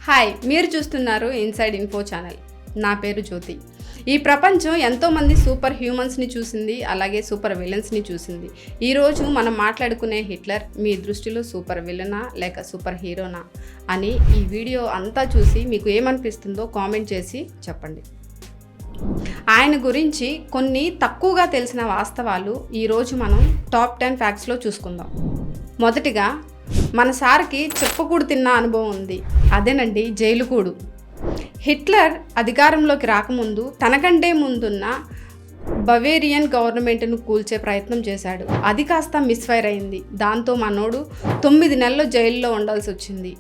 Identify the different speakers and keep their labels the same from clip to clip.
Speaker 1: Hi, మీరు చూస్తున్నారు inside info channel. నా పేరు జ్యోతి. ఈ ప్రపంచం ఎంతోమంది సూపర్ హ్యూమన్స్ని చూసింది, అలాగే సూపర్ విలన్స్ని చూసింది. ఈరోజు మనం మాట్లాడుకునే హిట్లర్ మీ దృష్టిలో సూపర్ విలనా లేక సూపర్ హీరోనా అని ఈ వీడియో అంతా చూసి మీకు ఏమనిపిస్తుందో కామెంట్ చేసి చెప్పండి. ఆయన గురించి కొన్ని తక్కువగా తెలిసిన వాస్తవాలు ఈరోజు మనం టాప్ 10 ఫ్యాక్ట్స్లో చూసుకుందాం. మొదటిగా, మన సార్కి చెప్పకూడు తిన్న అనుభవం ఉంది. అదేనండి, జైలుకూడు. హిట్లర్ అధికారంలోకి రాకముందు తనకంటే ముందున్న బవేరియన్ గవర్నమెంట్ను కూల్చే ప్రయత్నం చేశాడు. అది కాస్త మిస్ఫైర్ అయింది. దాంతో మనోడు 9 నెలలు జైల్లో ఉండాల్సి వచ్చింది.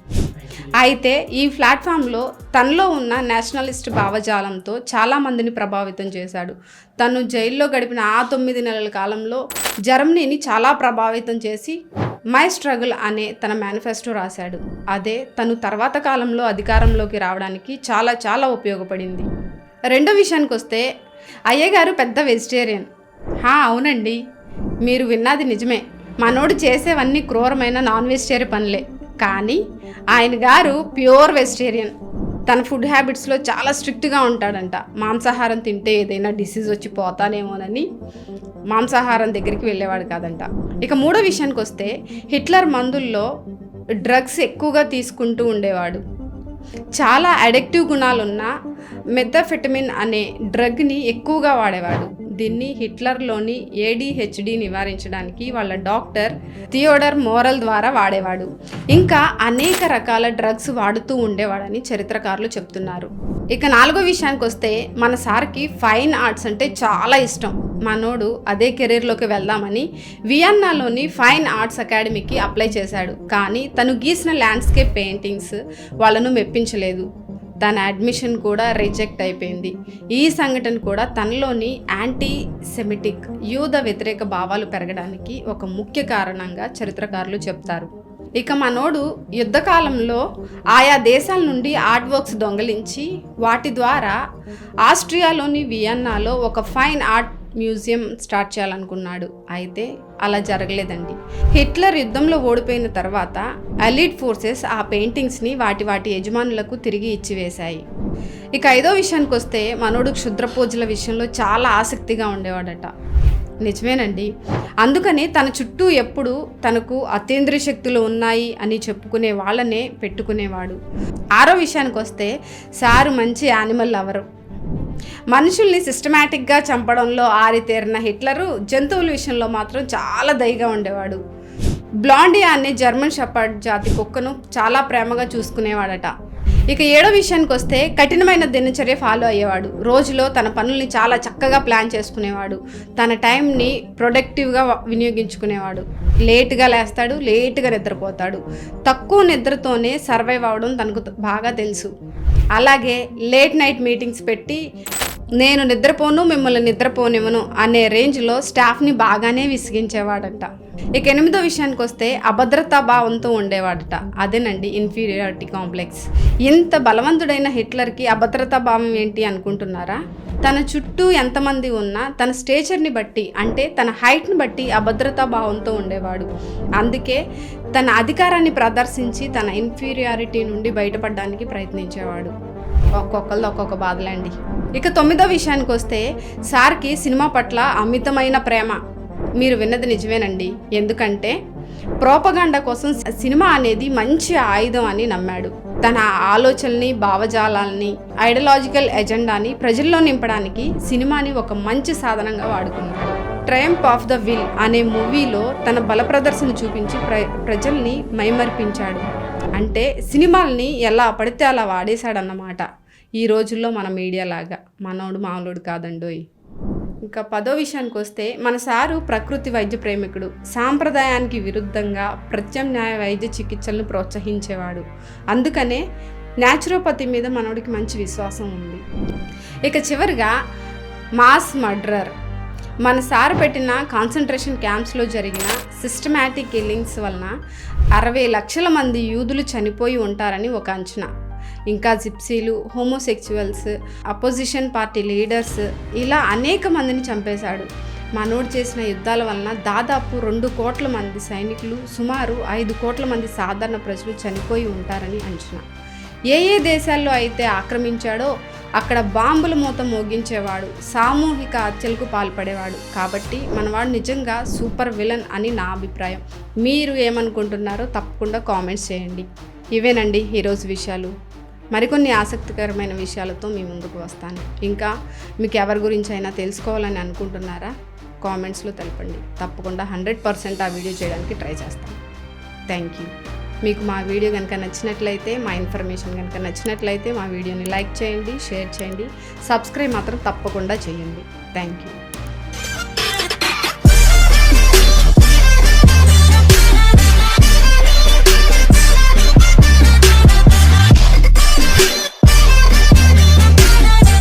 Speaker 1: అయితే ఈ ప్లాట్ఫామ్లో తనలో ఉన్న నేషనలిస్ట్ భావజాలంతో చాలామందిని ప్రభావితం చేశాడు. తను జైల్లో గడిపిన ఆ 9 నెలల కాలంలో జర్మనీని చాలా ప్రభావితం చేసి మై స్ట్రగుల్ అనే తన మేనిఫెస్టో రాశాడు. అదే తను తర్వాత కాలంలో అధికారంలోకి రావడానికి చాలా ఉపయోగపడింది. రెండో విషయానికి వస్తే, అయ్యగారు పెద్ద వెజిటేరియన్. అవునండి, మీరు విన్నది నిజమే. మనోడు చేసేవన్నీ క్రూరమైన నాన్ వెజిటేరియన్ పనులే. కానీ ఆయన గారు ప్యూర్ వెజిటేరియన్. తన ఫుడ్ హ్యాబిట్స్లో చాలా స్ట్రిక్ట్గా ఉంటాడంట. మాంసాహారం తింటే ఏదైనా డిసీజ్ వచ్చి పోతానేమోనని మాంసాహారం దగ్గరికి వెళ్ళేవాడు కాదంట. ఇక మూడో విషయానికి వస్తే, హిట్లర్ మందుల్లో డ్రగ్స్ ఎక్కువగా తీసుకుంటూ ఉండేవాడు. చాలా అడిక్టివ్ గుణాలున్న మెథాఫెటమిన్ అనే డ్రగ్ని ఎక్కువగా వాడేవాడు. దీన్ని హిట్లర్లోని ADHD నివారించడానికి వాళ్ళ డాక్టర్ థియోడర్ మోరల్ ద్వారా వాడేవాడు. ఇంకా అనేక రకాల డ్రగ్స్ వాడుతూ ఉండేవాడని చరిత్రకారులు చెప్తున్నారు. ఇక నాలుగో విషయానికి వస్తే, మన సార్కి ఫైన్ ఆర్ట్స్ అంటే చాలా ఇష్టం. మనోడు అదే కెరీర్లోకి వెళ్దామని వియన్నాలోని ఫైన్ ఆర్ట్స్ అకాడమీకి అప్లై చేశాడు. కానీ తను గీసిన ల్యాండ్స్కేప్ పెయింటింగ్స్ వాళ్ళను మెప్పించలేదు. తన అడ్మిషన్ కూడా రిజెక్ట్ అయిపోయింది. ఈ సంఘటన కూడా తనలోని యాంటీ సెమిటిక్ యూద వ్యతిరేక భావాలు పెరగడానికి ఒక ముఖ్య కారణంగా చరిత్రకారులు చెప్తారు. ఇక మనోడు యుద్ధకాలంలో ఆయా దేశాల నుండి ఆర్ట్ వర్క్స్ దొంగలించి వాటి ద్వారా ఆస్ట్రియాలోని వియన్నాలో ఒక ఫైన్ ఆర్ట్ మ్యూజియం స్టార్ట్ చేయాలనుకున్నాడు. అయితే అలా జరగలేదండి. హిట్లర్ యుద్ధంలో ఓడిపోయిన తర్వాత ఎలీట్ ఫోర్సెస్ ఆ పెయింటింగ్స్ని వాటి యజమానులకు తిరిగి ఇచ్చివేశాయి. ఇక ఐదో విషయానికి వస్తే, మనోడు క్షుద్ర పూజల విషయంలో చాలా ఆసక్తిగా ఉండేవాడట. నిజమేనండి. అందుకనే తన చుట్టూ ఎప్పుడు తనకు అతీంద్రియ శక్తులు ఉన్నాయి అని చెప్పుకునే వాళ్ళనే పెట్టుకునేవాడు. ఆరో విషయానికి వస్తే, సారు మంచి యానిమల్ లవరు. మనుషుల్ని సిస్టమేటిక్గా చంపడంలో ఆరితేరిన హిట్లరు జంతువుల విషయంలో మాత్రం చాలా దయగా ఉండేవాడు. బ్లాండీ అనే జర్మన్ షెపర్డ్ జాతి కుక్కను చాలా ప్రేమగా చూసుకునేవాడట. ఇక ఏడో విషయానికి వస్తే, కఠినమైన దినచర్య ఫాలో అయ్యేవాడు. రోజులో తన పనుల్ని చాలా చక్కగా ప్లాన్ చేసుకునేవాడు. తన టైంని ప్రొడక్టివ్గా వినియోగించుకునేవాడు. లేటుగా లేస్తాడు, లేటుగా నిద్రపోతాడు. తక్కువ నిద్రతోనే సర్వైవ్ అవ్వడం తనకు బాగా తెలుసు. అలాగే లేట్ నైట్ మీటింగ్స్ పెట్టి నేను నిద్రపోను, మిమ్మల్ని నిద్రపోనివ్వను అనే రేంజ్లో స్టాఫ్ని బాగానే విసిగించేవాడట. ఇక ఎనిమిదో విషయానికి వస్తే, అభద్రతా భావంతో ఉండేవాడట. అదేనండి, ఇన్ఫీరియారిటీ కాంప్లెక్స్. ఇంత బలవంతుడైన హిట్లర్కి అభద్రతా భావం ఏంటి అనుకుంటున్నారా? తన చుట్టూ ఎంతమంది ఉన్నా తన స్టేచర్ని బట్టి, అంటే తన హైట్ని బట్టి అభద్రతా భావంతో ఉండేవాడు. అందుకే తన అధికారాన్ని ప్రదర్శించి తన ఇన్ఫీరియారిటీ నుండి బయటపడడానికి ప్రయత్నించేవాడు. ఒక్కొక్కరిది ఒక్కొక్క బాధలండి. ఇక 9వ విషయానికి వస్తే, సార్కి సినిమా పట్ల అమితమైన ప్రేమ. మీరు విన్నది నిజమేనండి. ఎందుకంటే ప్రోపగాండా కోసం సినిమా అనేది మంచి ఆయుధం అని నమ్మాడు. తన ఆలోచనల్ని, భావజాలాల్ని, ఐడియాలజికల్ ఎజెండాని ప్రజల్లో నింపడానికి సినిమాని ఒక మంచి సాధనంగా వాడుకున్నాడు. ట్రయంప్ ఆఫ్ ద విల్ అనే మూవీలో తన బల ప్రదర్శన చూపించి ప్రజల్ని మైమర్పించాడు. అంటే సినిమాల్ని ఎలా పడితే అలా వాడేశాడన్నమాట. ఈ రోజుల్లో మన మీడియా లాగా. మనోడు మామూలుడు కాదండోయ్. ఇంకా 10వ విషయానికి వస్తే, మన సారు ప్రకృతి వైద్య ప్రేమికుడు. సాంప్రదాయానికి విరుద్ధంగా ప్రత్యామ్నాయ వైద్య చికిత్సలను ప్రోత్సహించేవాడు. అందుకనే న్యాచురోపతి మీద మనోడికి మంచి విశ్వాసం ఉంది. ఇక చివరిగా, మాస్ మర్డరర్. మన సారు పెట్టిన కాన్సన్ట్రేషన్ క్యాంప్స్లో జరిగిన సిస్టమాటిక్ కిల్లింగ్స్ వలన 60 లక్షల మంది యూదులు చనిపోయి ఉంటారని ఒక అంచనా. ఇంకా జిప్సీలు, హోమోసెక్చువల్స్, అపోజిషన్ పార్టీ లీడర్స్, ఇలా అనేక మందిని చంపేశాడు. మనోడు చేసిన యుద్ధాల వలన దాదాపు 2 కోట్ల మంది సైనికులు, సుమారు 5 కోట్ల మంది సాధారణ ప్రజలు చనిపోయి ఉంటారని అంచనా. ఏ దేశాల్లో అయితే ఆక్రమించాడో అక్కడ బాంబుల మూత మోగించేవాడు, సామూహిక హత్యలకు పాల్పడేవాడు. కాబట్టి మనవాడు నిజంగా సూపర్ విలన్ అని నా అభిప్రాయం. మీరు ఏమనుకుంటున్నారో తప్పకుండా కామెంట్స్ చేయండి. ఇవేనండి ఈరోజు విషయాలు. మరికొన్ని ఆసక్తికరమైన విషయాలతో మీ ముందుకు వస్తాను. ఇంకా మీకు ఎవరి గురించి అయినా తెలుసుకోవాలని అనుకుంటున్నారా? కామెంట్స్లో తెలపండి. తప్పకుండా 100% ఆ వీడియో చేయడానికి ట్రై చేస్తాను. Thank you. మీకు మా వీడియో కనుక నచ్చినట్లయితే, మా ఇన్ఫర్మేషన్ కనుక నచ్చినట్లయితే మా వీడియోని లైక్ చేయండి, షేర్ చేయండి, సబ్స్క్రైబ్ మాత్రం తప్పకుండా చేయండి. Thank you.